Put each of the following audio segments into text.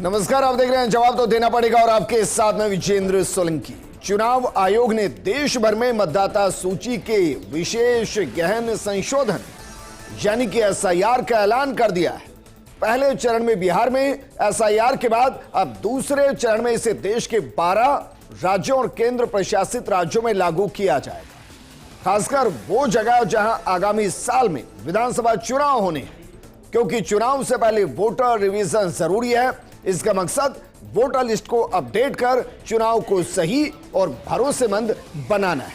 नमस्कार, आप देख रहे हैं जवाब तो देना पड़ेगा और आपके साथ में विजेंद्र सोलंकी। चुनाव आयोग ने देश भर में मतदाता सूची के विशेष गहन संशोधन यानी कि एसआईआर का ऐलान कर दिया है। पहले चरण में बिहार में एसआईआर के बाद अब दूसरे चरण में इसे देश के 12 राज्यों और केंद्र प्रशासित राज्यों में लागू किया जाएगा। खासकर वो जगह जहां आगामी साल में विधानसभा चुनाव होने हैं, क्योंकि चुनाव से पहले वोटर रिवीजन जरूरी है। इसका मकसद वोटर लिस्ट को अपडेट कर चुनाव को सही और भरोसेमंद बनाना है,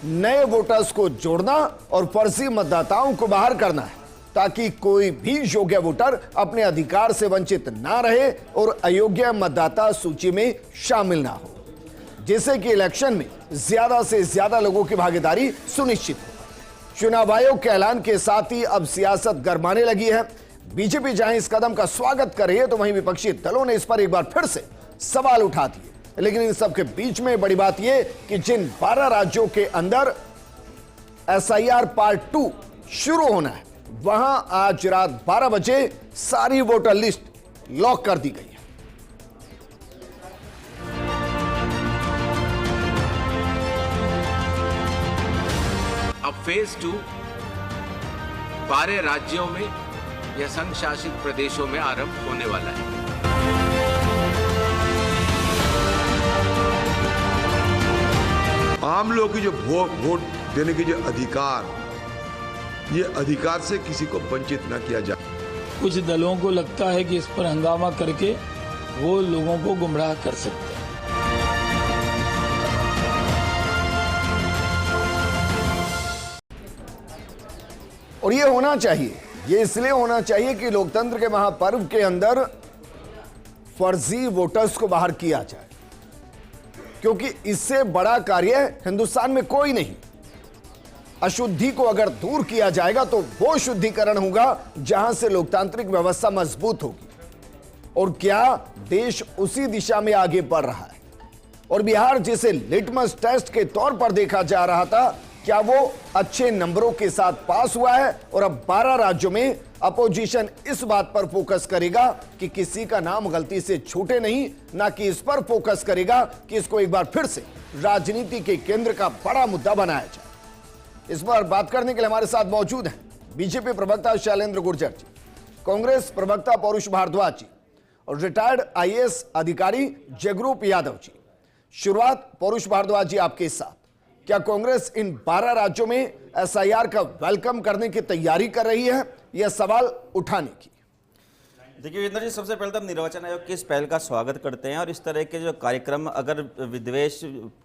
नए वोटर्स को जोड़ना और फर्जी मतदाताओं को बाहर करना है, ताकि कोई भी योग्य वोटर अपने अधिकार से वंचित ना रहे और अयोग्य मतदाता सूची में शामिल ना हो, जिससे कि इलेक्शन में ज्यादा से ज्यादा लोगों की भागीदारी सुनिश्चित हो। चुनाव आयोग के ऐलान के साथ ही अब सियासत गरमाने लगी है। बीजेपी जहां इस कदम का स्वागत कर रही है, तो वहीं विपक्षी दलों ने इस पर एक बार फिर से सवाल उठा दिए। लेकिन इन सबके बीच में बड़ी बात यह कि जिन 12 राज्यों के अंदर एसआईआर पार्ट 2 शुरू होना है, वहां आज रात 12 बजे सारी वोटर लिस्ट लॉक कर दी गई है। अब फेज 2 12 राज्यों में या संघ शासित प्रदेशों में आरंभ होने वाला है। आम लोग की जो वोट देने की जो अधिकार, ये अधिकार से किसी को वंचित न किया जाए। कुछ दलों को लगता है कि इस पर हंगामा करके वो लोगों को गुमराह कर सकते हैं। और ये होना चाहिए, ये इसलिए होना चाहिए कि लोकतंत्र के महापर्व के अंदर फर्जी वोटर्स को बाहर किया जाए, क्योंकि इससे बड़ा कार्य हिंदुस्तान में कोई नहीं। अशुद्धि को अगर दूर किया जाएगा तो वो शुद्धिकरण होगा जहां से लोकतांत्रिक व्यवस्था मजबूत होगी। और क्या देश उसी दिशा में आगे बढ़ रहा है? और बिहार जिसे लिटमस टेस्ट के तौर पर देखा जा रहा था, क्या वो अच्छे नंबरों के साथ पास हुआ है? और अब 12 राज्यों में अपोजिशन इस बात पर फोकस करेगा कि किसी का नाम गलती से छूटे नहीं, ना कि इस पर फोकस करेगा कि इसको एक बार फिर से राजनीति के केंद्र का बड़ा मुद्दा बनाया जाए। इस पर बात करने के लिए हमारे साथ मौजूद हैं बीजेपी प्रवक्ता शैलेंद्र गुर्जर जी, कांग्रेस प्रवक्ता पौरुष भारद्वाज जी और रिटायर्ड आईएएस अधिकारी जगरूप यादव जी। शुरुआत पौरुष भारद्वाज जी आपके साथ। क्या कांग्रेस इन 12 राज्यों में एसआईआर का वेलकम करने की तैयारी कर रही है या सवाल उठाने की? देखिए वीरेंद्र जी, सबसे पहले तो हम निर्वाचन आयोग की इस पहल का स्वागत करते हैं। और इस तरह के जो कार्यक्रम अगर विद्वेष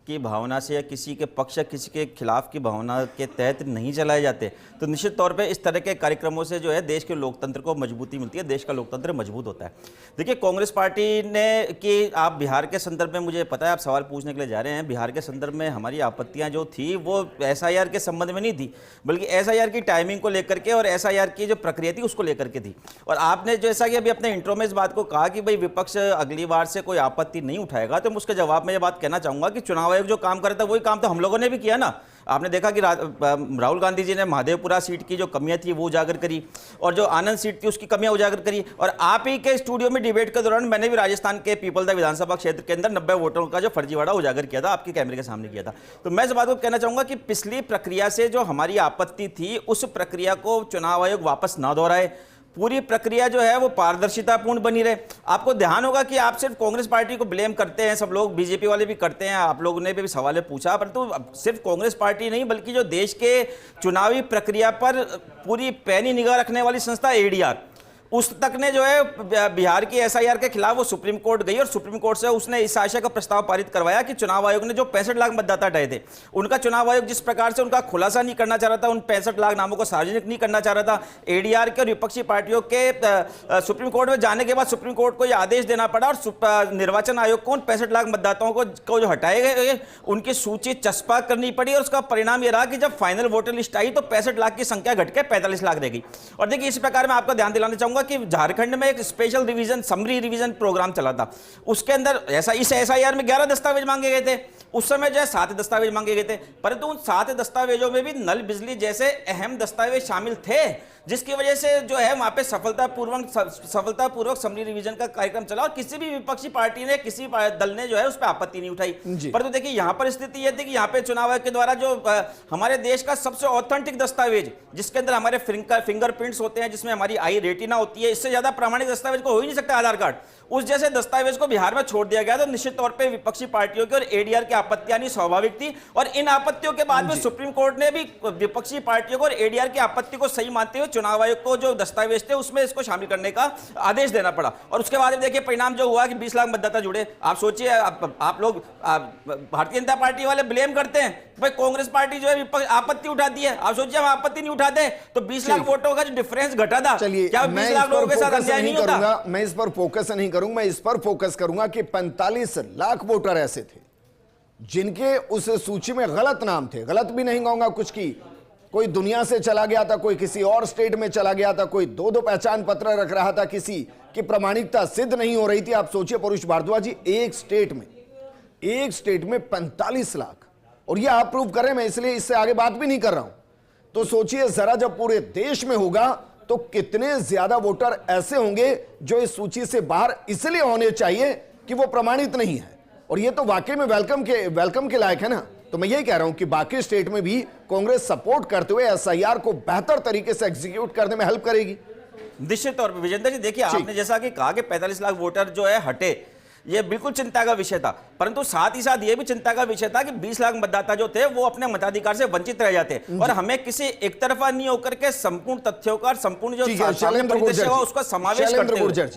की भावना से या किसी के पक्ष या किसी के खिलाफ की भावना के तहत नहीं चलाए जाते, तो निश्चित तौर पे इस तरह के कार्यक्रमों से जो है देश के लोकतंत्र को मजबूती मिलती है, देश का लोकतंत्र मजबूत होता है। देखिए कांग्रेस पार्टी ने कि आप बिहार के संदर्भ में, मुझे पता है आप सवाल पूछने के लिए जा रहे हैं, बिहार के संदर्भ में हमारी आपत्तियाँ जो थी वो एसआईआर के संबंध में नहीं थी, बल्कि एसआईआर की टाइमिंग को लेकर के और एसआईआर की जो प्रक्रिया थी उसको लेकर के थी। और आपने जैसा कि अभी अपने इंट्रो में इस बात को कहा कि भाई विपक्ष अगली बार से कोई आपत्ति नहीं उठाएगा, तो मैं उसके जवाब में ये बात कहना चाहूंगा कि चुनाव आयोग जो काम कर रहा था वही काम तो हम लोगों ने भी किया ना। आपने देखा कि राहुल गांधी जी ने महादेवपुरा सीट की जो कमियां थी वो उजागर करी, और जो आनंद सीट थी उसकी कमियां उजागर करी। और आप ही के स्टूडियो में डिबेट के दौरान मैंने भी राजस्थान के पीपलदा विधानसभा क्षेत्र के अंदर 90 वोटरों का जो फर्जीवाड़ा उजागर किया था, आपके कैमरे के सामने किया था। तो मैं इस बात को कहना चाहूंगा कि पिछली प्रक्रिया से जो हमारी आपत्ति थी, उस प्रक्रिया को चुनाव आयोग वापस ना दोहराए, पूरी प्रक्रिया जो है वो पारदर्शितापूर्ण बनी रहे। आपको ध्यान होगा कि आप सिर्फ कांग्रेस पार्टी को ब्लेम करते हैं, सब लोग बीजेपी वाले भी करते हैं, आप लोगों ने भी सवाल पूछा, परंतु सिर्फ कांग्रेस पार्टी नहीं बल्कि जो देश के चुनावी प्रक्रिया पर पूरी पैनी निगाह रखने वाली संस्था एडीआर, उस तक ने जो है बिहार की एसआईआर के खिलाफ वो सुप्रीम कोर्ट गई और सुप्रीम कोर्ट से उसने इस आशय का प्रस्ताव पारित करवाया कि चुनाव आयोग ने जो 65 लाख मतदाता हटाए थे, उनका चुनाव आयोग जिस प्रकार से उनका खुलासा नहीं करना चाह रहा था, उन 65 लाख नामों को सार्वजनिक नहीं करना चाह रहा था, एडीआर के और विपक्षी पार्टियों के सुप्रीम कोर्ट में जाने के बाद सुप्रीम कोर्ट को यह आदेश देना पड़ा और निर्वाचन आयोग को उन 65 लाख मतदाताओं को जो हटाए गए उनकी सूची चस्पा करनी पड़ी। और उसका परिणाम यह रहा कि जब फाइनल वोटर लिस्ट आई तो 65 लाख की संख्या घटकर 45 लाख रह गई। और देखिए इस प्रकार मैं आपको ध्यान दिलाना चाहूंगा होगा कि झारखंड में एक special revision summary revision programme चला था, उसके अंदर ऐसा इस एसआईआर में 11 दस्तावेज मांगे गए थे, उस समय जो है 7 दस्तावेज मांगे गए थे, परंतु उन 7 दस्तावेजों में भी नल बिजली जैसे अहम दस्तावेज शामिल थे, जिसकी वजह से जो है वहां पे सफलतापूर्वक समरी रिवीजन का कार्यक्रम चला और किसी भी विपक्षी पार्टी ने, किसी दल ने जो है उस पर आपत्ति नहीं उठाई। परंतु देखिए यहाँ पर स्थिति यह थी कि यहाँ पे चुनाव आयोग के द्वारा जो हमारे देश का सबसे ऑथेंटिक दस्तावेज, जिसके अंदर हमारे फिंगरप्रिंट्स होते हैं, जिसमें हमारी आई रेटिना होती है, इससे ज्यादा प्रामाणिक दस्तावेज को हो ही नहीं सकता आधार कार्ड, उस जैसे दस्तावेज को बिहार में छोड़ दिया गया। तो निश्चित तौर पे विपक्षी पार्टियों की और एडीआर की आपत्तियां आनी स्वाभाविक थी, और इन आपत्तियों के बाद में सुप्रीम कोर्ट ने भी विपक्षी पार्टियों को और एडीआर की आपत्ति को सही मानते हुए चुनाव आयोग को जो दस्तावेज थे उसमें इसको शामिल करने का आदेश देना पड़ा। और उसके बाद देखिए परिणाम जो हुआ कि 20 लाख मतदाता जुड़े। आप सोचिए, आप लोग भारतीय जनता पार्टी वाले ब्लेम करते हैं भाई कांग्रेस पार्टी जो है आपत्ति उठाती है, आप सोचिए हम आपत्ति नहीं उठाते तो 20 लाख वोटों का जो डिफरेंस घटा था, क्या 20 लाख लोगों के साथ अन्याय नहीं होता? मैं इस पर फोकस नहीं करूंगा, मैं इस पर फोकस करूंगा कि 45 लाख वोटर ऐसे थे जिनके उस सूची में गलत नाम थे, गलत भी नहीं कहूंगा कुछ की, कोई दुनिया से चला गया था, कोई किसी और स्टेट में चला गया था, कोई 2-2 पहचान पत्र रख रहा था, किसी की प्रामाणिकता सिद्ध नहीं हो रही थी। आप सोचिए परुष भारद्वाज जी, एक स्टेट में 45 लाख, और ये आप प्रूव करें, मैं इसलिए इससे आगे बात भी नहीं कर रहा हूं। तो सोचिए जरा, जब पूरे देश में होगा तो कितने ज्यादा वोटर ऐसे होंगे जो इस सूची से बाहर इसलिए होने चाहिए कि वो प्रमाणित नहीं है, और ये तो वाकई में वेलकम के लायक है ना। तो मैं यही कह रहा हूं कि बाकी स्टेट में भी कांग्रेस सपोर्ट करते हुए एसआईआर को बेहतर तरीके से एग्जीक्यूट करने में हेल्प करेगी। निश्चित तौर पर विजेंद्र जी, देखिए आपने जैसा कि कहा कि 45 लाख वोटर जो है हटे, ये बिल्कुल चिंता का विषय था, परंतु साथ ही साथ ये भी चिंता का विषय था कि 20 लाख मतदाता जो थे वो अपने मताधिकार से वंचित रह जाते, और हमें किसी एक तरफा नहीं होकर के संपूर्ण तथ्यों का, संपूर्ण जो उसका समावेश करते हुए,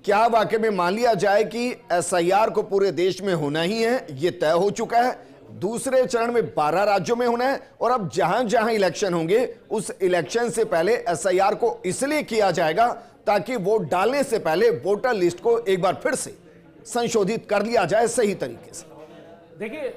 क्या वाकई में मान लिया जाए कि एसआईआर को पूरे देश में होना ही है, ये तय हो चुका है, दूसरे चरण में 12 राज्यों में होना है, और अब जहां जहां इलेक्शन होंगे उस इलेक्शन से पहले एसआईआर को इसलिए किया जाएगा ताकि वोट डालने से पहले वोटर लिस्ट को एक बार फिर से संशोधित कर लिया जाए सही तरीके से। देखिए,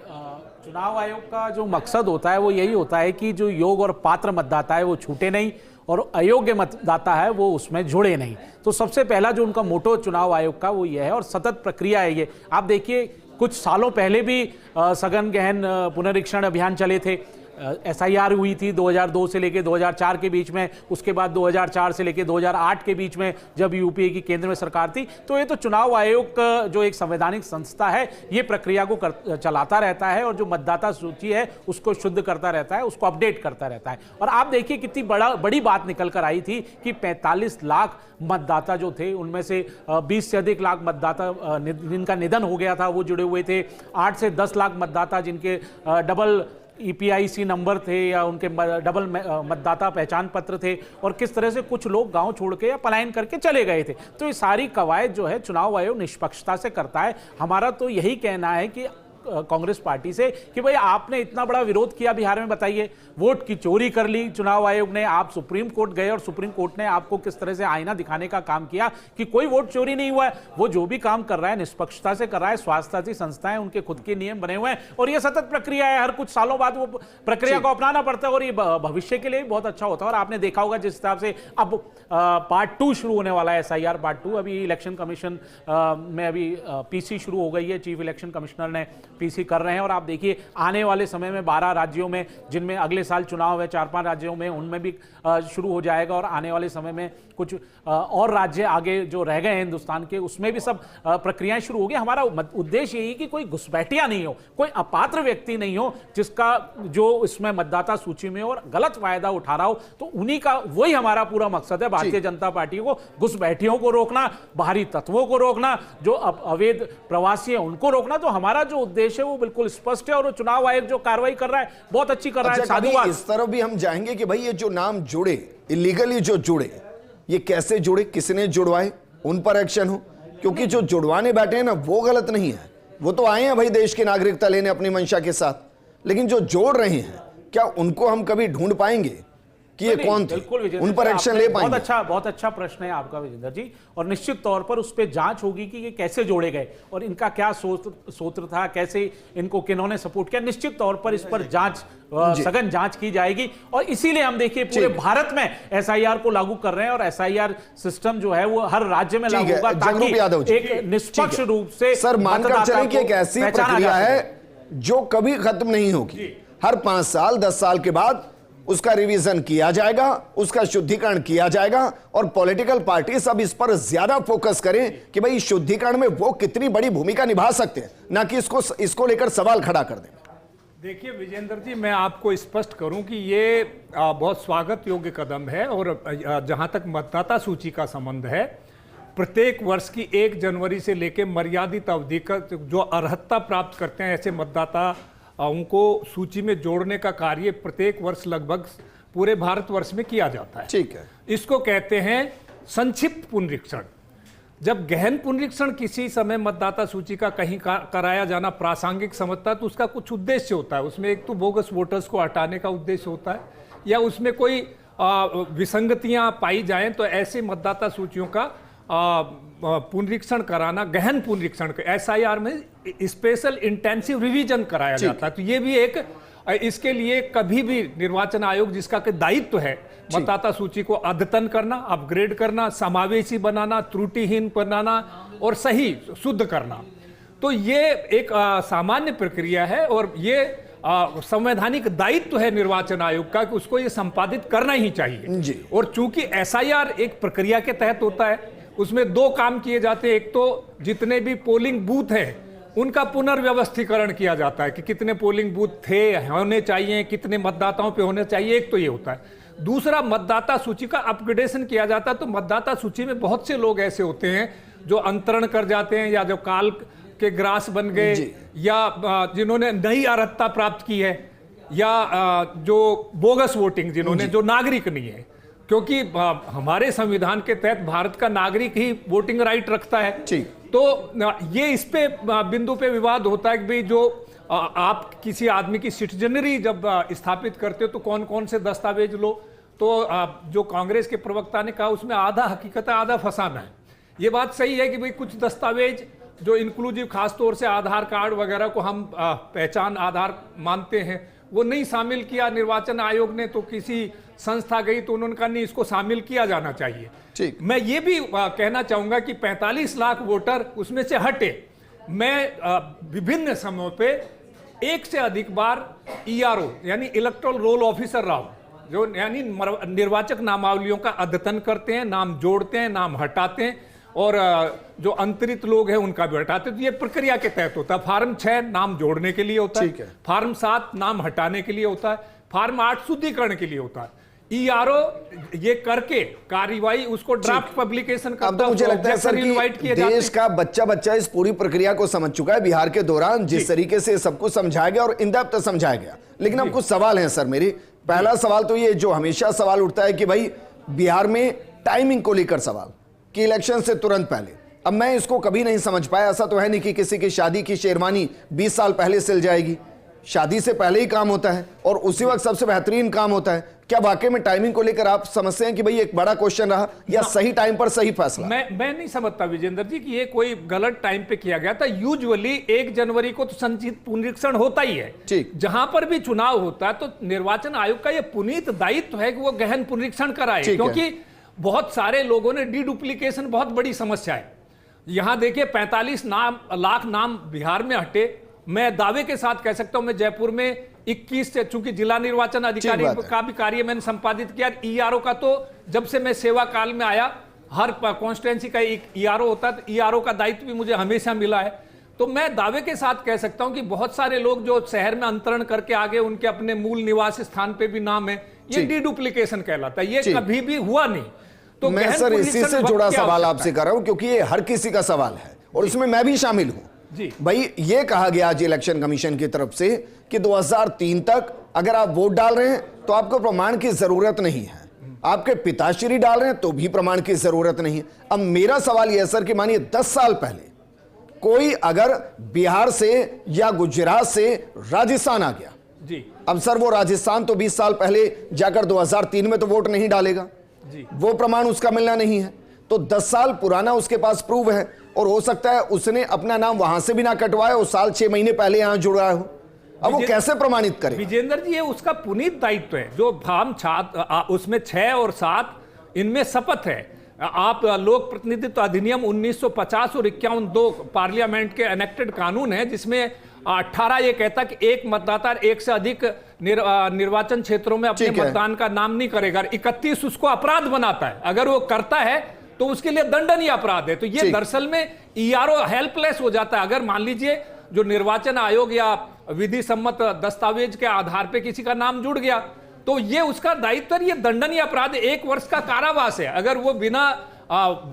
चुनाव आयोग का जो मकसद होता है वो यही होता है कि जो योग्य और पात्र मतदाता है वो छूटे नहीं, और अयोग्य मतदाता है वो उसमें जुड़े नहीं। तो सबसे पहला जो उनका मोटो चुनाव आयोग का वो ये है, और सतत प्रक्रिया है ये। आप देखिए कुछ सालों पहले भी सघन गहन पुनरीक्षण अभियान चले थे, एसआईआर हुई थी 2002 से लेकर 2004 के बीच में, उसके बाद 2004 से लेकर 2008 के बीच में जब यूपीए की केंद्र में सरकार थी। तो ये तो चुनाव आयोग का जो एक संवैधानिक संस्था है, ये प्रक्रिया को चलाता रहता है, और जो मतदाता सूची है उसको शुद्ध करता रहता है, उसको अपडेट करता रहता है। और आप देखिए कितनी बड़ी बात निकल कर आई थी कि 45 लाख मतदाता जो थे उनमें से 20 से अधिक लाख मतदाता जिनका निधन हो गया था वो जुड़े हुए थे, 8 से 10 लाख मतदाता जिनके डबल EPIC नंबर थे या उनके डबल मतदाता पहचान पत्र थे, और किस तरह से कुछ लोग गांव छोड़ के या पलायन करके चले गए थे। तो ये सारी कवायद जो है चुनाव आयोग निष्पक्षता से करता है। हमारा तो यही कहना है कि कांग्रेस पार्टी से कि भाई आपने इतना बड़ा विरोध किया बिहार में, बताइए वोट की चोरी कर ली चुनाव आयोग ने, आप सुप्रीम कोर्ट गए और सुप्रीम कोर्ट ने आपको किस तरह से आईना दिखाने का काम किया कि कोई वोट चोरी नहीं हुआ है। वो जो भी काम कर रहा है निष्पक्षता से कर रहा है, स्वास्थ्य संस्थाएं उनके खुद के नियम बने हुए हैं, और ये सतत प्रक्रिया है, हर कुछ सालों बाद वो प्रक्रिया को अपनाना पड़ता है, और ये भविष्य के लिए बहुत अच्छा होता है। और आपने देखा होगा जिस हिसाब से अब पार्ट 2 शुरू होने वाला है, एसआईआर पार्ट 2, अभी इलेक्शन कमीशन में अभी पीसी शुरू हो गई है, चीफ इलेक्शन कमिश्नर ने पीसी कर रहे हैं, और आप देखिए आने वाले समय में 12 राज्यों में, जिनमें अगले साल चुनाव है, 4-5 राज्यों में, उनमें भी शुरू हो जाएगा, और आने वाले समय में कुछ और राज्य आगे जो रह गए हैं हिंदुस्तान के, उसमें भी सब प्रक्रियाएं शुरू हो गई। हमारा उद्देश्य यही कि कोई घुसपैठिया नहीं हो, कोई अपात्र व्यक्ति नहीं हो जिसका जो इसमें मतदाता सूची में और गलत फायदा उठा रहा हो। तो उन्हीं का वही हमारा पूरा मकसद है, भारतीय जनता पार्टी को घुसपैठियों को रोकना, बाहरी तत्वों को रोकना, जो अवैध प्रवासी है उनको रोकना। तो हमारा जो उद्देश्य है वो बिल्कुल स्पष्ट है, और चुनाव आयोग जो कार्रवाई कर रहा है बहुत अच्छी कर रहा है। साधुवाद। इस तरफ भी हम जाएंगे कि भाई ये जो नाम जुड़े, इलीगली जो जुड़े, ये कैसे जुड़े, किसने जुड़वाए, उन पर एक्शन हो, क्योंकि जो जुड़वाने बैठे हैं ना वो गलत नहीं है, वो तो आए हैं भाई देश की नागरिकता लेने अपनी मंशा के साथ, लेकिन जो जोड़ रहे हैं क्या उनको हम कभी ढूंढ पाएंगे? कि ये कौन थे, बिल्कुल विजेंद्र उन पर जी, एक्शन आपने ले पाएंगे? बहुत अच्छा प्रश्न है आपका विजेंद्र जी, और निश्चित तौर पर उस पर जांच होगी कि ये कैसे जोड़े गए और इनका क्या सूत्र था, कैसे इनको किन्होंने सपोर्ट किया। निश्चित तौर पर इस पर जांच, सघन जांच की जाएगी, और इसीलिए हम देखिए पूरे भारत में एसआईआर को लागू कर रहे हैं, और एसआईआर सिस्टम जो है वो हर राज्य में लागू होगा ताकि एक निष्पक्ष रूप से सर मानकर चले कि एक ऐसी प्रक्रिया है जो कभी खत्म नहीं होगी। हर 5 साल 10 साल के बाद उसका रिवीजन किया जाएगा, उसका शुद्धिकरण किया जाएगा, और पॉलिटिकल पार्टी सब इस पर ज्यादा फोकस करें कि भाई शुद्धिकरण में वो कितनी बड़ी भूमिका निभा सकते हैं, ना कि इसको लेकर सवाल खड़ा कर दें। देखिए विजेंद्र जी, मैं आपको स्पष्ट करूं कि ये बहुत स्वागत योग्य कदम है, और जहां तक मतदाता सूची का संबंध है, प्रत्येक वर्ष की 1 जनवरी से लेकर मर्यादित अवधि का जो अर्हता प्राप्त करते हैं ऐसे मतदाता उनको सूची में जोड़ने का कार्य प्रत्येक वर्ष लगभग पूरे भारतवर्ष में किया जाता है। ठीक है, इसको कहते हैं संक्षिप्त पुनरीक्षण। जब गहन पुनरीक्षण किसी समय मतदाता सूची का कहीं कराया जाना प्रासंगिक समझता है तो उसका कुछ उद्देश्य होता है। उसमें एक तो बोगस वोटर्स को हटाने का उद्देश्य होता है, या उसमें कोई विसंगतियां पाई जाएं तो ऐसे मतदाता सूचियों का पुनरीक्षण कराना, गहन पुनरीक्षण एसआईआर में स्पेशल इंटेंसिव रिवीजन कराया जाता है। तो ये भी एक, इसके लिए कभी भी निर्वाचन आयोग जिसका कि दायित्व है मतदाता सूची को अद्यतन करना, अपग्रेड करना, समावेशी बनाना, त्रुटिहीन बनाना और सही शुद्ध करना, तो ये एक सामान्य प्रक्रिया है, और ये संवैधानिक दायित्व है निर्वाचन आयोग का कि उसको ये संपादित करना ही चाहिए जी। और चूंकि एसआईआर एक प्रक्रिया के तहत होता है, उसमें 2 काम किए जाते हैं। एक तो जितने भी पोलिंग बूथ हैं उनका पुनर्व्यवस्थीकरण किया जाता है कि कितने पोलिंग बूथ थे, होने चाहिए, कितने मतदाताओं पे होने चाहिए, एक तो ये होता है। दूसरा, मतदाता सूची का अपग्रेडेशन किया जाता है। तो मतदाता सूची में बहुत से लोग ऐसे होते हैं जो अंतरण कर जाते हैं, या जो काल के ग्रास बन गए, या जिन्होंने नई अर्हता प्राप्त की है, या जो बोगस वोटिंग जिन्होंने, जो नागरिक नहीं है, क्योंकि हमारे संविधान के तहत भारत का नागरिक ही वोटिंग राइट रखता है। तो ये इस पे बिंदु पे विवाद होता है कि भाई जो आप किसी आदमी की सिटीजनरी जब स्थापित करते हो तो कौन कौन से दस्तावेज लो। तो जो कांग्रेस के प्रवक्ता ने कहा उसमें आधा हकीकत है आधा फसाना है। ये बात सही है कि भाई कुछ दस्तावेज जो इंक्लूसिव, खासतौर से आधार कार्ड वगैरह को हम पहचान आधार मानते हैं, वो नहीं शामिल किया निर्वाचन आयोग ने। तो किसी संस्था गई तो उन्होंने कहा नहीं, इसको शामिल किया जाना चाहिए। ठीक, मैं ये भी कहना चाहूंगा कि 45 लाख वोटर उसमें से हटे। मैं विभिन्न समयों पे 1 से अधिक बार ERO यानी इलेक्टोरल रोल ऑफिसर रहा हूं, जो यानी निर्वाचक नामावलियों का अद्यतन करते हैं, नाम जोड़ते हैं, नाम हटाते हैं, और जो अंतरित लोग हैं उनका भी हटाते हैं। तो ये प्रक्रिया के तहत होता है। फार्म 6 नाम जोड़ने के लिए होता है, फार्म 7 नाम हटाने के लिए होता है, फार्म 8 शुद्धिकरण के लिए होता है। ERO ये करके कार्यवाही उसको ड्राफ्ट पब्लिकेशन करता है। अब तो मुझे लगता है सर कि देश का बच्चा इस पूरी प्रक्रिया को समझ चुका है। बिहार के दौरान जिस तरीके से सब कुछ समझाया गया और इन डेप्थ समझाया गया, लेकिन अब कुछ सवाल हैं सर मेरे। पहला सवाल तो ये जो हमेशा सवाल उठता है कि भाई बिहार में टाइमिंग को लेकर सवाल कि इलेक्शन से तुरंत पहले, अब मैं इसको कभी नहीं समझ पाया। ऐसा तो है नहीं कि किसी की शादी की शेरवानी 20 साल पहले सिल जाएगी। शादी से पहले ही काम होता है और उसी वक्त सबसे बेहतरीन काम होता है। क्या वाकई में टाइमिंग को लेकर आप समझते हैं कि भाई एक बड़ा क्वेश्चन रहा, या सही टाइम पर सही फैसला? मैं नहीं समझता विजेंद्र जी कि ये कोई गलत टाइम पे किया गया था। यूजुअली 1 जनवरी को तो संचित पुनरीक्षण होता ही है। ठीक, जहां पर भी चुनाव होता है तो निर्वाचन आयोग का ये पुनीत दायित्व है कि वो गहन पुनरीक्षण कराए, क्योंकि बहुत सारे लोगों ने डुप्लीकेशन बहुत बड़ी समस्या है। यहां देखिए 45 लाख नाम बिहार में हटे। मैं दावे के साथ कह सकता हूं, मैं जयपुर में 21 से, चूंकि जिला निर्वाचन अधिकारी का भी कार्य मैंने संपादित किया। ERO का तो जब से मैं सेवा काल में आया, हर कॉन्स्टिट्यूएंसी का एक ERO होता है, तो ERO का दायित्व भी मुझे हमेशा मिला है। तो मैं दावे के साथ कह सकता हूं कि बहुत सारे लोग जो शहर में अंतरण करके आगे, उनके अपने मूल निवास स्थान पे भी नाम है, ये डुप्लीकेशन कहलाता है। ये कभी भी हुआ नहीं। तो मैं सर इसी से जुड़ा सवाल आपसे कर रहा हूं, क्योंकि ये हर किसी का सवाल है और उसमें मैं भी शामिल हूं। भाई ये कहा गया आज इलेक्शन कमीशन की तरफ से कि 2003 तक अगर आप वोट डाल रहे हैं तो आपको प्रमाण की जरूरत नहीं है, आपके पिताश्री डाल रहे हैं तो भी प्रमाण की जरूरत नहीं है। अब मेरा सवाल यह सर कि मानिए 10 साल पहले कोई अगर बिहार से या गुजरात से राजस्थान आ गया जी अब सर वो राजस्थान तो 20 साल पहले जाकर 2003 में तो वोट नहीं डालेगा, जी वो प्रमाण उसका मिलना नहीं है, तो 10 साल पुराना उसके पास प्रूव है, और हो सकता है उसने अपना नाम वहां से भी ना कटवाया हो, साल 6 महीने पहले यहां जुड़ा हो। अब वो कैसे प्रमाणित करे? विजेंद्र जी, ये उसका पुनीत दायित्व है। जो फार्म उसमें 6 और 7 इनमें शपथ है। आप लोक प्रतिनिधित्व अधिनियम 1950 और 51(2) पार्लियामेंट के एनेक्टेड कानून है, जिसमें 18 ये कहता कि एक मतदाता एक से अधिक निर्वाचन क्षेत्रों में अपने मतदान का नाम नहीं करेगा। 31 उसको अपराध बनाता है, अगर वो करता है तो उसके लिए दंडनीय अपराध है। तो ये दरअसल में ईआरओ हेल्पलेस हो जाता है। अगर मान लीजिए जो निर्वाचन आयोग या विधि सम्मत दस्तावेज के आधार पे किसी का नाम जुड़ गया, तो ये उसका दायित्व है, ये दंडनीय अपराध है, 1 वर्ष का कारावास है। अगर वो बिना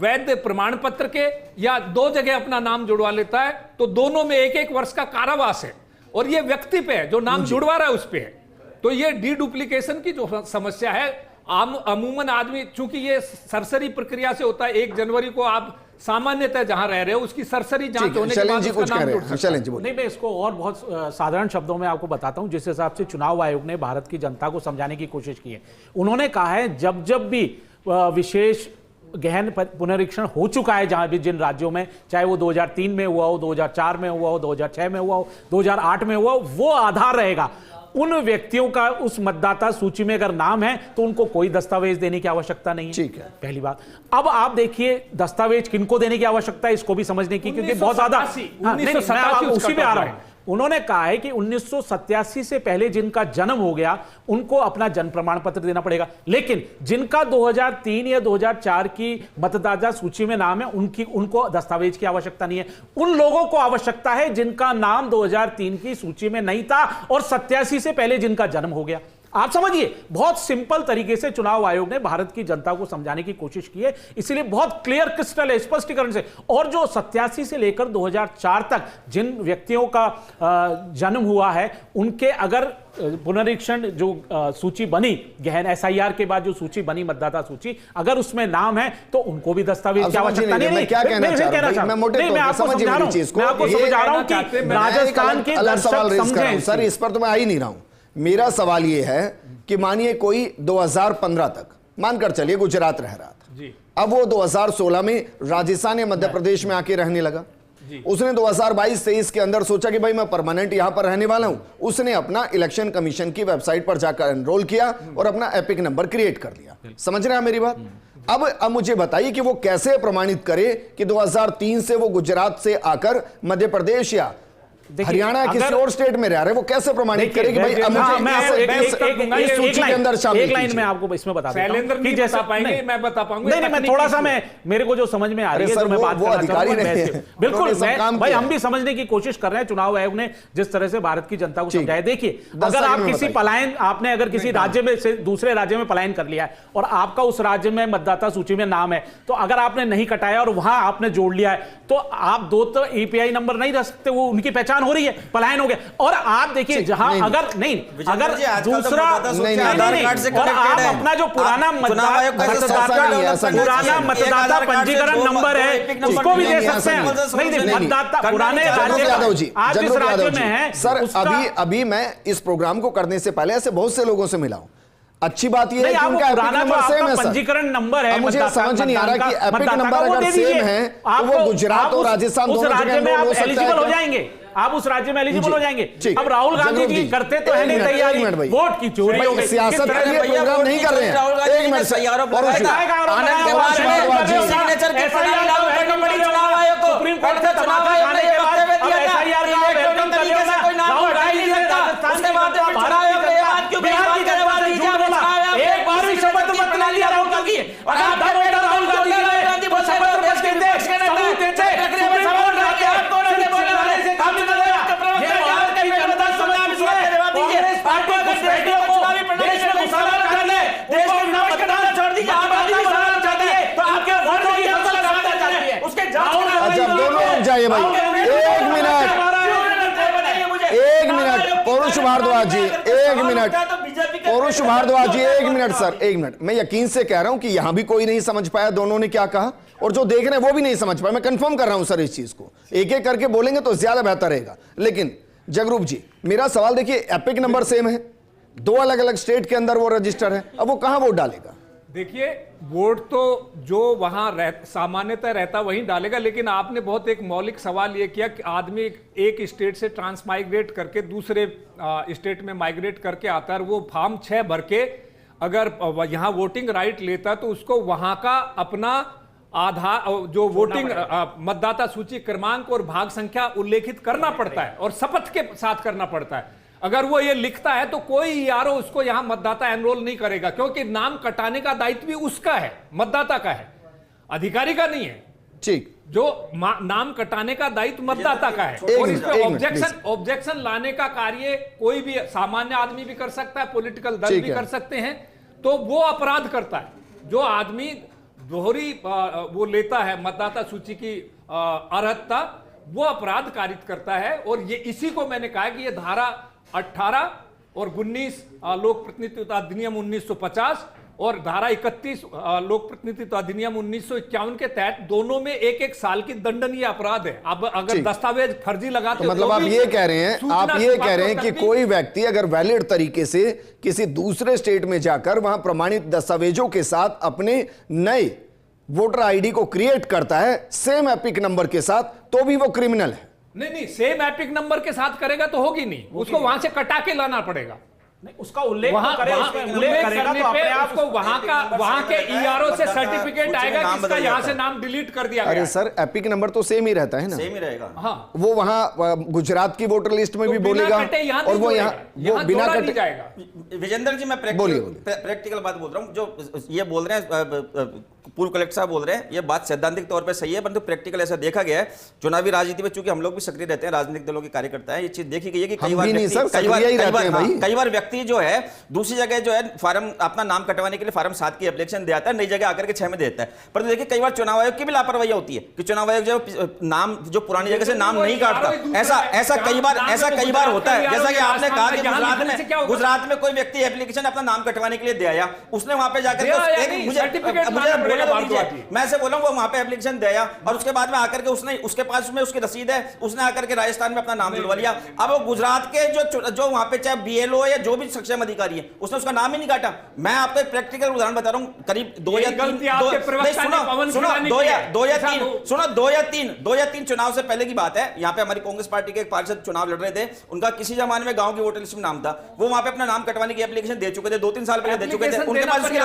वैध प्रमाण पत्र के या 2 जगह अपना नाम जुड़वा लेता है तो दोनों में 1-1 वर्ष का कारावास है। और ये व्यक्ति पे है जो नाम जुड़वा रहा है, उस पे है। तो ये डीडुप्लीकेशन की जो समस्या है, अमूमन आदमी, चूंकि ये सरसरी प्रक्रिया से होता है, 1 जनवरी को आप सामान्यतः जहां रह रहे हो उसकी सरसरी जांच होने के बाद उसका नाम जुड़ सकता है। नहीं, मैं इसको और बहुत साधारण शब्दों में आपको बताता हूं, जिस हिसाब से चुनाव आयोग ने भारत की जनता को समझाने की कोशिश की है। उन्होंने कहा है जब भी विशेष गहन पुनरीक्षण हो चुका है, जहां भी जिन राज्यों में, चाहे वो 2003 में हुआ हो, 2004 में हुआ हो, 2006 में हुआ हो, 2008 में हुआ हो, वो आधार रहेगा। उन व्यक्तियों का उस मतदाता सूची में अगर नाम है तो उनको कोई दस्तावेज देने की आवश्यकता नहीं है। ठीक है, पहली बात। अब आप देखिए दस्तावेज किनको देने की आवश्यकता है इसको भी समझने की, क्योंकि बहुत ज्यादा उसी में आ रहा हूं। उन्होंने कहा है कि 1987 से पहले जिनका जन्म हो गया उनको अपना जन्म प्रमाण पत्र देना पड़ेगा, लेकिन जिनका 2003 या 2004 की मतदाता सूची में नाम है उनको दस्तावेज की आवश्यकता नहीं है। उन लोगों को आवश्यकता है जिनका नाम 2003 की सूची में नहीं था और 87 से पहले जिनका जन्म हो गया। आप समझिए, बहुत सिंपल तरीके से चुनाव आयोग ने भारत की जनता को समझाने की कोशिश की है, इसीलिए बहुत क्लियर क्रिस्टल है, स्पष्टीकरण से। और जो 87 से लेकर 2004 तक जिन व्यक्तियों का जन्म हुआ है, उनके अगर पुनरीक्षण जो सूची बनी, गहन एसआईआर के बाद जो सूची बनी, मतदाता सूची, अगर उसमें नाम है तो उनको भी दस्तावेज की आवश्यकता नहीं है। क्या कहना चाह रहा हूं? मैं मोटे तौर पे समझिए मेरी चीज को, मैं आपको समझा रहा हूं कि राजस्थान के दर्शक समझें सर, इस पर तो मैं आ ही नहीं रहा हूं। मेरा सवाल यह है कि मानिए कोई 2015 तक मानकर चलिए गुजरात रह रहा था जी। अब वो 2016 में राजस्थान या मध्य प्रदेश में आके रहने लगा जी। उसने 2022-23 के अंदर सोचा कि भाई मैं परमानेंट यहां पर रहने वाला हूं। उसने अपना इलेक्शन कमीशन की वेबसाइट पर जाकर एनरोल किया और अपना एपिक नंबर क्रिएट कर लिया। समझ रहे हैं मेरी बात? अब मुझे बताइए कि वो कैसे प्रमाणित करे कि 2003 से वो गुजरात से आकर मध्य प्रदेश या हरियाणा किसी और स्टेट में रह रहे, वो कैसे प्रमाणित करे कि भाई एक लाइन में आपको इसमें बता दूं कि जैसा पाएंगे, मैं बता पाऊंगा। नहीं, मैं थोड़ा सा मेरे को जो समझ में आ रही है तो मैं बात करना चाहूंगा। बिल्कुल भाई, हम भी समझने की कोशिश कर रहे हैं। चुनाव आयोग ने जिस तरह से भारत की जनता को समझाया, देखिए अगर आप किसी पलायन, आपने अगर किसी राज्य में से दूसरे राज्य में पलायन कर लिया है और आपका उस राज्य में मतदाता सूची में नाम है, तो अगर आपने नहीं कटाया और वहां आपने जोड़ लिया है, तो आप 2 तो ईपीआई नंबर नहीं रख सकते, वो उनकी पहचान हो रही है, पलायन हो गया। और आप देखिए जहां अगर नहीं, अगर दूसरा और आप अपना जो पुराना मतदाता पंजीकरण नंबर है उसको भी दे सकते हैं। नहीं, मतदाता पुराने राज्य, आप जिस राज्य में हैं सर, अभी मैं इस प्रोग्राम को करने से पहले ऐसे बहुत से लोगों से मिला हूं। अच्छी बात यह है कि उनका एपिक नंबर सेम है सर। पंजीकरण नंबर है, मुझे समझ नहीं आ रहा कि एपिक नंबर अगर सेम है तो वो गुजरात और राजस्थान दोनों जगह में आप एलिजिबल हो जाएंगे, आप उस राज्य में एलिजिबल हो जाएंगे। अब राहुल गांधी जी करते तो है नहीं तैयारी, वोट की चोरी हो गई, सियासत के लिए प्रोग्राम नहीं कर रहे हैं। एक मिनट जाइए भाई, एक मिनट पौरुष भारद्वाज जी, एक मिनट पौरुष भारद्वाज जी, एक मिनट सर, एक मिनट। मैं यकीन से कह रहा हूं कि यहां भी कोई नहीं समझ पाया दोनों ने क्या कहा, और जो देख रहे हैं वो भी नहीं समझ पाया। मैं कंफर्म कर रहा हूं सर इस चीज को, एक एक करके बोलेंगे तो ज्यादा बेहतर रहेगा। लेकिन जगरूप जी, मेरा सवाल देखिए, एपिक नंबर सेम है, दो अलग अलग स्टेट के अंदर वो रजिस्टर है, अब वो कहां वोट डालेगा? देखिए, वोट तो जो वहां सामान्यतः रहता वहीं डालेगा, लेकिन आपने बहुत एक मौलिक सवाल ये किया कि आदमी एक स्टेट से ट्रांसमाइग्रेट करके दूसरे स्टेट में माइग्रेट करके आता है, वो फॉर्म 6 भर के अगर यहां वोटिंग राइट लेता तो उसको वहां का अपना आधार जो वोटिंग मतदाता सूची क्रमांक और भाग संख्या उल्लेखित करना पड़ता है और शपथ के साथ करना पड़ता है। अगर वो ये लिखता है तो कोई ईआरओ उसको यहां मतदाता एनरोल नहीं करेगा, क्योंकि नाम कटाने का दायित्व भी उसका है, मतदाता का है, अधिकारी का नहीं है। ठीक, जो नाम कटाने का दायित्व मतदाता का है। और इस पे ऑब्जेक्शन लाने का कार्य कोई भी सामान्य आदमी भी कर सकता है, पॉलिटिकल दल भी कर सकते हैं। तो वो अपराध करता है जो आदमी दोहरी वो लेता है मतदाता सूची की अर्हता, वो अपराध कारित करता है। और ये इसी को मैंने कहा कि ये धारा 18 और 19 लोक प्रतिनिधित्व अधिनियम 1950 और धारा 31 लोक प्रतिनिधित्व अधिनियम 1951 के तहत दोनों में 1-1 साल की दंडनीय अपराध है। अब अगर दस्तावेज फर्जी लगाते तो मतलब आप ये कह रहे हैं कि कोई व्यक्ति अगर वैलिड तरीके से किसी दूसरे स्टेट में जाकर वहां प्रमाणित दस्तावेजों के साथ अपने नए वोटर आईडी को क्रिएट करता है सेम एपिक नंबर के साथ, तो भी वो क्रिमिनल है? नहीं, सेम एपिक नंबर के साथ करेगा तो होगी नहीं, उसको वहां से कटा के लाना पड़ेगा। नहीं, उसका उल्लेख उल्लेख करने पे उसको वहां के ईआरओ से सर्टिफिकेट आएगा कि इसका यहां से नाम डिलीट कर दिया गया। अरे सर, एपिक नंबर तो सेम ही रहता है ना? सेम ही रहेगा। हाँ, वो वहां गुजरात की वोटर लिस्ट में भी बोलेगा और वो यहाँ बिना कटे जाएगा। विजेंद्र जी, मैं प्रैक्टिकल बात बोल रहा हूँ। जो ये बोल रहे हैं पूर्व कलेक्टर साहब बोल रहे हैं, ये बात सैद्धांतिक तौर पे सही है, परंतु प्रैक्टिकल ऐसा देखा गया है चुनावी राजनीति में, चूंकि हम लोग भी सक्रिय रहते हैं, राजनीतिक दलों के कार्यकर्ता हैं, ये चीज देखी गई है कि कई बार व्यक्ति जो है दूसरी जगह जो है फार्म अपना नाम कटवाने के लिए फार्म 7 की एप्लीकेशन दे आता है, नई जगह आकर के 6 में देता है। परंतु देखिए, कई बार चुनाव आयोग की भी लापरवाही होती है कि चुनाव आयोग जो नाम जो पुरानी जगह से नाम नहीं काटता, ऐसा कई बार होता है। जैसा कि आपने कहा कि गुजरात में कोई व्यक्ति एप्लीकेशन अपना नाम कटवाने के लिए दे आया, उसने वहां पे जाकर मैं ऐसे बोला वो वहां पे एप्लीकेशन दिया और उसके बाद में आकर के उसके पास में उसकी रसीद है, उसने आकर के राजस्थान में अपना नाम दिलवा लिया। अब वो गुजरात के जो वहां पे चाहे बीएलओ या जो भी सक्षम अधिकारी है, उसने उसका नाम ही नहीं काटा। मैं आपको एक प्रैक्टिकल उदाहरण बता रहा हूं, करीब 2 या 3 चुनाव से पहले की बात है। यहाँ पे हमारी कांग्रेस पार्टी के एक पार्षद चुनाव लड़ रहे थे, उनका किसी जमाने में गांव की वोटर लिस्ट में नाम था, वो वहां पे अपना नाम कटवाने की एप्लीकेशन दे चुके थे, 2-3 साल पहले दे चुके थे, उनके पास उसकी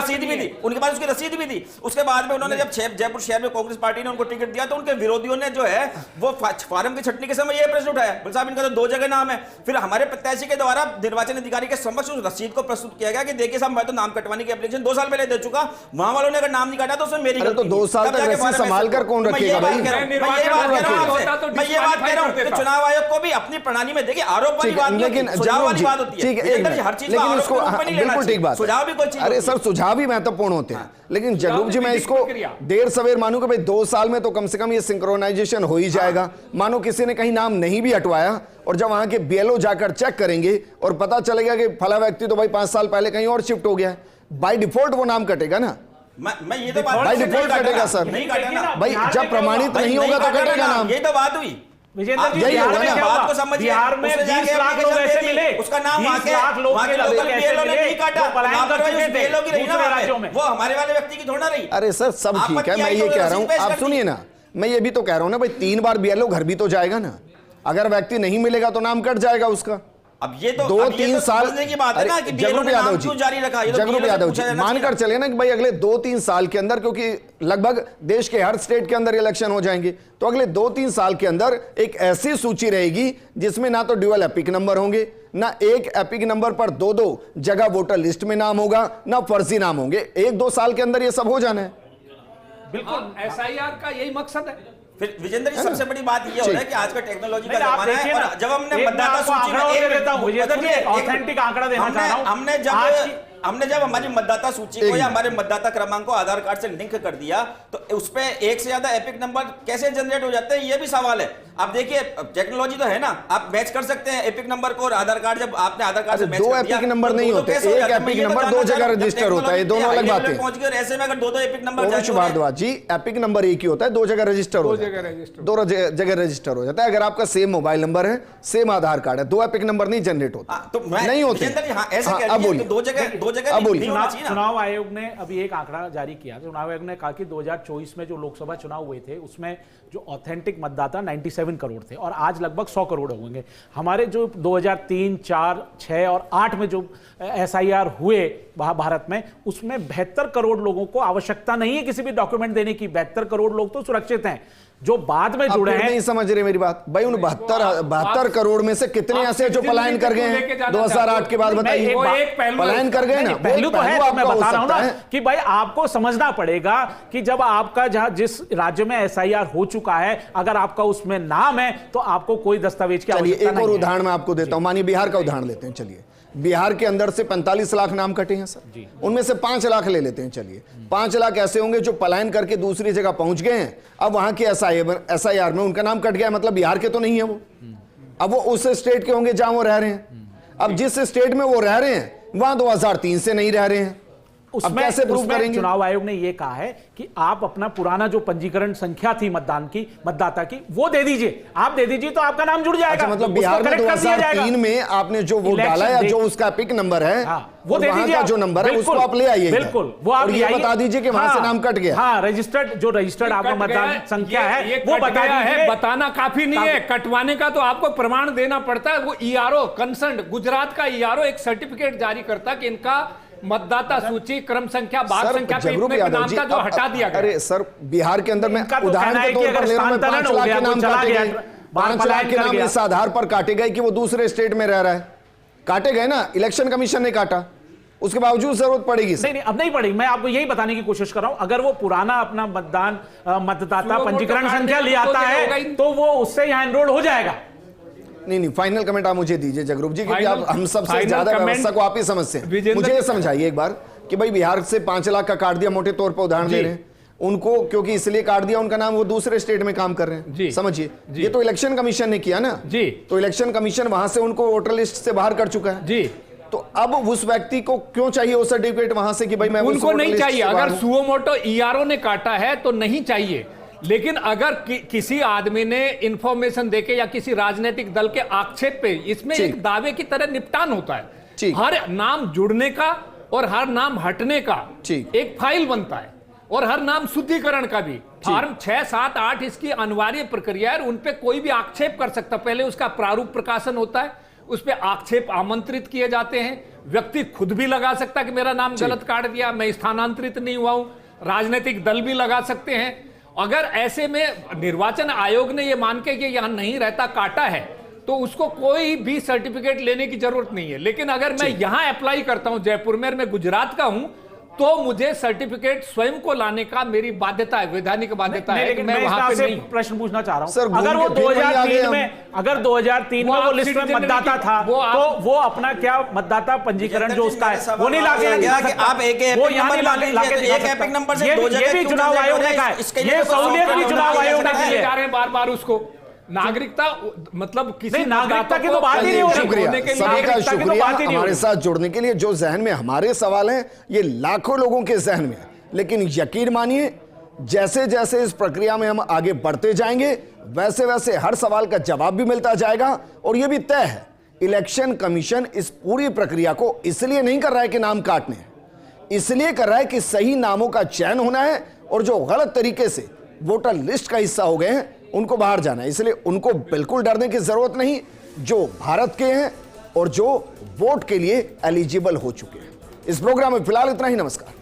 रसीद भी थी। उसके बाद में उन्होंने जब जयपुर शहर में कांग्रेस पार्टी ने उनको टिकट दिया तो उनके विरोधियों ने जो है वो फार्म की छटनी के समय ये प्रश्न उठाया, बोले साहब इनका तो 2 जगह नाम है। फिर हमारे प्रत्याशी के द्वारा निर्वाचन अधिकारी के समक्ष उस रसीद को प्रस्तुत किया गया कि देखिए साहब, मैं तो नाम कटवाने की एप्लीकेशन 2 साल पहले दे चुका, वहां वालों ने अगर नाम नहीं काटा तो उसमें मेरी गलती। तो 2 साल तक ऐसे संभाल कर कौन रखेगा भाई? मैं ये बात कह रहा हूं कि चुनाव आयोग को भी अपनी प्रणाली में देखिए, आरोप वाली बात लेकिन सुझाव वाली बात होती है। हर चीज लेकिन उसको बिल्कुल ठीक बात, सुझाव भी कोई चीज। अरे सर, सुझाव भी महत्वपूर्ण होते हैं, लेकिन जगरूप जी मैं इसको देर सवेर मानू कि भाई 2 साल में तो कम से कम ये सिंक्रोनाइजेशन हो ही जाएगा। मानो किसी ने कहीं नाम नहीं भी हटवाया और जब वहां के बीएलओ जाकर चेक करेंगे और पता चलेगा कि फला व्यक्ति तो भाई 5 साल पहले कहीं और शिफ्ट हो गया है, बाय डिफॉल्ट वो नाम कटेगा ना? मैं ये तो बात बाय डिफॉल्ट कटेगा सर, नहीं काटेगा भाई, जब प्रमाणित नहीं होगा तो कटेगा नाम। ये तो बात हुई विजेंद्र जी, बात को समझिए। बिहार में 20 लाख लोग ऐसे मिले, उसका नाम 20 लाख लोग वहां के लोकल बीएलओ ने नहीं काटा, पलायन कर चुके थे दूसरे राज्यों में, वो हमारे वाले व्यक्ति की थोड़ा रही। अरे सर, सब ठीक है, मैं ये कह रहा हूं, आप सुनिए ना, मैं ये भी तो कह रहा हूं ना भाई, 3 बार बीएलओ घर भी तो जाएगा ना, अगर व्यक्ति नहीं मिलेगा तो नाम कट जाएगा उसका। अब ये तो 2-3 साल की बात है ना कि जगरूप यादव जी, जगरूप यादव जी मानकर चले ना कि भाई अगले 2-3 साल के अंदर, क्योंकि लगभग देश के हर स्टेट के अंदर इलेक्शन हो जाएंगे, तो अगले 2-3 साल के अंदर एक ऐसी सूची रहेगी जिसमें ना तो ड्यूअल एपिक नंबर होंगे, ना एक एपिक नंबर पर 2-2 जगह वोटर लिस्ट में नाम होगा, ना फर्जी नाम होंगे। 1-2 साल के अंदर ये सब हो जाना है। बिल्कुल, एसआईआर का यही मकसद है। फिर विजेंद्र जी, सबसे बड़ी बात ये हो रहा है कि आज का टेक्नोलॉजी का जमाना है और जब हमने मतदाता सूची में ऑथेंटिक आंकड़ा देना चाह रहा हूं, हमने जब हमने जब हमारी मतदाता सूची को या हमारे मतदाता क्रमांक को आधार कार्ड से लिंक कर दिया तो उस पे एक से ज्यादा एपिक नंबर कैसे जनरेट हो जाते हैं, ये भी सवाल है। आप देखिए टेक्नोलॉजी तो है ना, आप मैच कर सकते हैं एपिक नंबर को और आधार कार्ड। जब आपने आधार कार्ड से मैच दो एपिक नंबर नहीं होते, एक एपिक नंबर दो जगह रजिस्टर होता है, ये दोनों अलग बातें। पहुंच गए ऐसे में अगर दो एपिक नंबर भारद्वाज जी, एपिक नंबर एक ही होता है, दो जगह रजिस्टर हो जाता है, दो जगह रजिस्टर हो जाता है। अगर आपका सेम मोबाइल नंबर है, सेम आधार कार्ड है, दो एपिक नंबर नहीं जनरेट होता, तो नहीं होते। अब बोलिए, दो जगह चुनाव आयोग ने अभी एक आंकड़ा जारी किया। चुनाव आयोग ने कहा कि 2024 में जो लोकसभा चुनाव हुए थे उसमें जो ऑथेंटिक मतदाता 97 करोड़ थे और आज लगभग 100 करोड़ होंगे। हमारे जो 2003, 4, 6 और 8 में जो SIR हुए भारत में, उसमें 72 करोड़ लोगों को आवश्यकता नहीं है किसी भी डॉक्यूमेंट देने की। 72 करोड़ लोग तो सुरक्षित हैं। जो बाद में जुड़े हैं, नहीं समझ रहे मेरी बात भाई। उन 72 करोड़ में से कितने ऐसे जो पलायन कर गए हैं 2008 के बाद, बताइए। पलायन कर गए ना, पहलू तो है, मैं बता रहा हूं ना कि भाई आपको समझना पड़ेगा कि जब आपका जहां जिस राज्य में SIR हो चुका है, अगर आपका उसमें नाम है तो आपको कोई दस्तावेज की आवश्यकता नहीं है। एक और उदाहरण मैं आपको देता हूं, मानिए बिहार का उदाहरण लेते हैं। चलिए, बिहार के अंदर से 45 लाख नाम कटे हैं सर, उनमें से 5 लाख ले लेते हैं। चलिए, 5 लाख ऐसे होंगे जो पलायन करके दूसरी जगह पहुंच गए हैं। अब वहां के SIR में उनका नाम कट गया, मतलब बिहार के तो नहीं है वो। अब वो उस स्टेट के होंगे जहां वो रह रहे हैं। अब जिस स्टेट में वो रह रहे हैं वहां 2003 से नहीं रह रहे हैं, उसमें कैसे प्रूव करेंगे? चुनाव आयोग ने यह कहा है कि आप अपना पुराना जो पंजीकरण संख्या थी मतदाता की, वो दे दीजिए। आप दे दीजिए तो आपका नाम जुड़ जाएगा। अच्छा, मतलब बिहार में 2003 में आपने जो वोट डाला या जो उसका एपिक नंबर है, वो दे दीजिए। जो नंबर है उसको आप ले आइए, बिल्कुल, वो आप ये बता दीजिए कि वहां से नाम कट गया। हाँ, रजिस्टर्ड आपका मतदान संख्या है वो बता दीजिए। बताना काफी नहीं है, कटवाने का तो आपको प्रमाण देना पड़ता है। वो ERO कंसर्न गुजरात का ERO एक सर्टिफिकेट जारी करता कि इनका मतदाता सूची क्रम संख्या बार संख्या पे इतने के नाम का जो हटा दिया गया। अरे सर, बिहार के अंदर में उदाहरण के तौर पर ले रहा हूं, 5 लाख के नाम काटे गए, 5 लाख के नाम इस आधार पर काटे गए कि वो दूसरे स्टेट में रह रहा है। काटे गए ना, इलेक्शन कमीशन ने काटा, उसके बावजूद जरूरत पड़ेगी। नहीं, अब नहीं पड़ेगी। मैं आपको यही बताने की कोशिश कर रहा हूं, अगर वो पुराना अपना मतदाता पंजीकरण संख्या ले आता है तो वो उससे यहां एनरोल हो जाएगा। नहीं, फाइनल कमेंट आप मुझे दीजिए जगरूप जी, क्योंकि आप हम सबसे ज्यादा व्यवस्था को आप ही समझते हैं। मुझे ये समझाइए एक बार कि भाई बिहार से 5 लाख का काट दिया, मोटे तौर पर उदाहरण दे रहे हैं उनको, क्योंकि इसलिए काट दिया उनका नाम, वो दूसरे स्टेट में काम कर रहे हैं। समझिए, ये तो इलेक्शन कमीशन ने किया ना जी, तो इलेक्शन कमीशन वहां से उनको वोटर लिस्ट से बाहर कर चुका है जी। तो अब उस व्यक्ति को क्यों चाहिए वो सर्टिफिकेट वहां से कि भाई मैं उनको नहीं चाहिए। अगर सुओमोटो ERO ने काटा है तो नहीं चाहिए, लेकिन अगर किसी आदमी ने इंफॉर्मेशन देके या किसी राजनीतिक दल के आक्षेप पे, इसमें एक दावे की तरह निपटान होता है। हर नाम जुड़ने का और हर नाम हटने का एक फाइल बनता है, और हर नाम शुद्धिकरण का भी फॉर्म 6, 7, 8 इसकी अनिवार्य प्रक्रिया है। उन पे कोई भी आक्षेप कर सकता, पहले उसका प्रारूप प्रकाशन होता है, उस पे आक्षेप आमंत्रित किए जाते हैं। व्यक्ति खुद भी लगा सकता है कि मेरा नाम गलत काट दिया, मैं स्थानांतरित नहीं हुआ हूं। राजनीतिक दल भी लगा सकते हैं। अगर ऐसे में निर्वाचन आयोग ने यह मान के कि यहां नहीं रहता काटा है, तो उसको कोई भी सर्टिफिकेट लेने की जरूरत नहीं है। लेकिन अगर मैं यहां अप्लाई करता हूं जयपुर में, मैं गुजरात का हूं, तो मुझे सर्टिफिकेट स्वयं को लाने का मेरी बाध्यता है, वैधानिक बाध्यता है। लेकिन मैं वहां पे प्रश्न पूछना चाह रहा हूं, अगर वो 2003 में वो लिस्ट में मतदाता था तो वो अपना क्या मतदाता पंजीकरण जो उसका है वो नहीं लाके आप एक एपिक नंबर से दो जगह, ये भी चुनाव आयोग ने कहा है, ये सहूलियत भी चुनाव आयोग ने दी है। बार उसको नागरिकता, मतलब किसी नागरिकता की तो बात ही नहीं हो रही। सभी का शुक्रिया हमारे साथ जुड़ने के लिए। जो जहन में हमारे सवाल हैं ये लाखों लोगों के जहन में है, लेकिन यकीन मानिए जैसे जैसे इस प्रक्रिया में हम आगे बढ़ते जाएंगे वैसे वैसे हर सवाल का जवाब भी मिलता जाएगा। और यह भी तय है, इलेक्शन कमीशन इस पूरी प्रक्रिया को इसलिए नहीं कर रहा है कि नाम काटने हैं, इसलिए कर रहा है कि सही नामों का चयन होना है और जो गलत तरीके से वोटर लिस्ट का हिस्सा हो गए हैं उनको बाहर जाना है। इसलिए उनको बिल्कुल डरने की जरूरत नहीं, जो भारत के हैं और जो वोट के लिए एलिजिबल हो चुके हैं। इस प्रोग्राम में फिलहाल इतना ही। नमस्कार।